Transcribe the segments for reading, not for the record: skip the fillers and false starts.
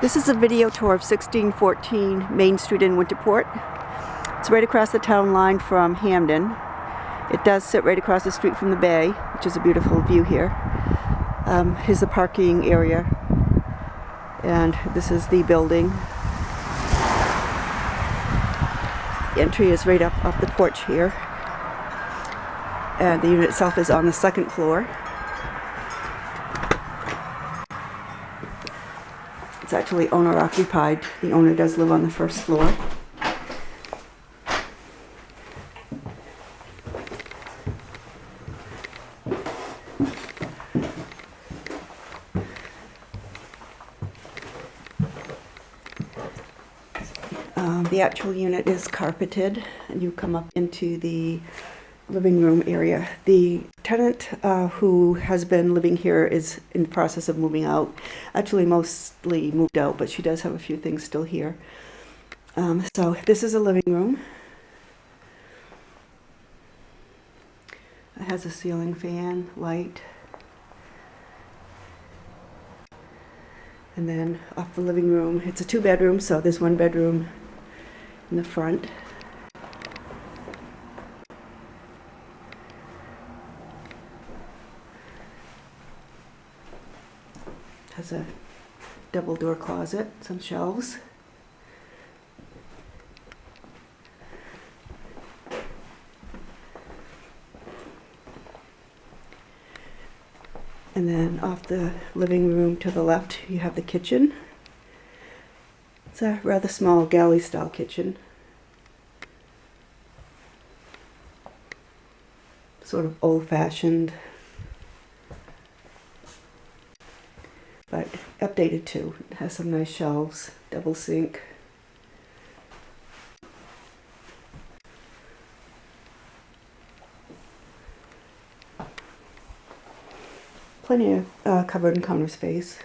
This is a video tour of 1614 Main Street in Winterport. It's right across the town line from Hamden. It does sit right across the street from the bay, which is a beautiful view here. Here's the parking area, and this is the building. The entry is right up off the porch here, and the unit itself is on the second floor. It's actually owner occupied. The owner does live on the first floor. The actual unit is carpeted, and you come up into the living room area. The tenant who has been living here is in the process of moving out. Actually mostly moved out, but she does have a few things still here. So this is a living room. It has a ceiling fan, light. And then off the living room, it's a two-bedroom, so there's one bedroom in the front. Has a double door closet, some shelves. And then off the living room to the left, you have the kitchen. It's a rather small galley style kitchen. Sort of old-fashioned, but updated too. It has some nice shelves, double sink. Plenty of cupboard and counter space.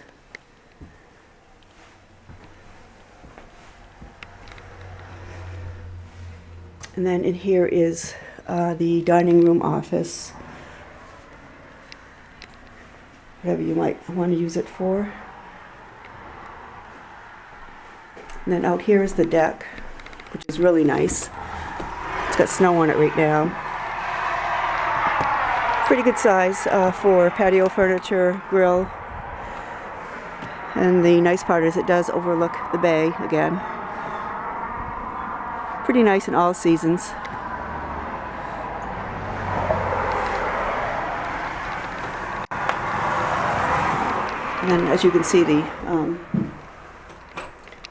And then in here is the dining room office, whatever you might want to use it for. And then out here is the deck, which is really nice. It's got snow on it right now. Pretty good size for patio furniture, grill. And the nice part is it does overlook the bay again. Pretty nice in all seasons. And then, as you can see, the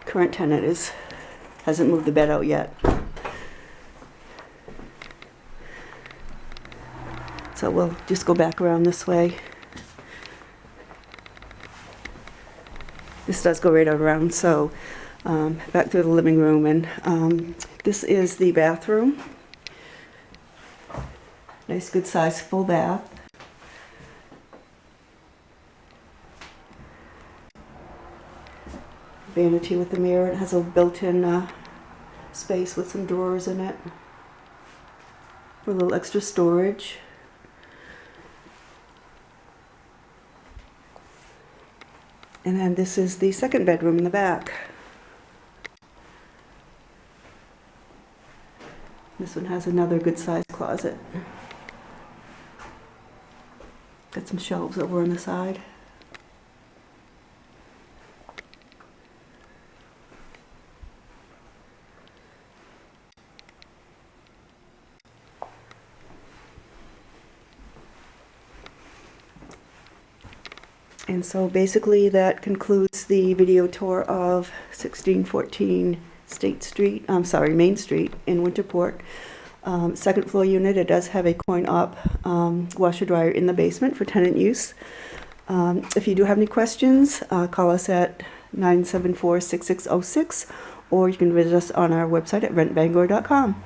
current tenant hasn't moved the bed out yet. So we'll just go back around this way. This does go right around, so back through the living room, and this is the bathroom. Nice, good size, full bath. Vanity with the mirror. It has a built-in space with some drawers in it for a little extra storage. And then this is the second bedroom in the back. This one has another good-sized closet. Got some shelves over on the side. And so basically that concludes the video tour of 1614 Main Street in Winterport. Second floor unit. It does have a coin-op washer dryer in the basement for tenant use. If you do have any questions, call us at 974-6606, or you can visit us on our website at rentbangor.com.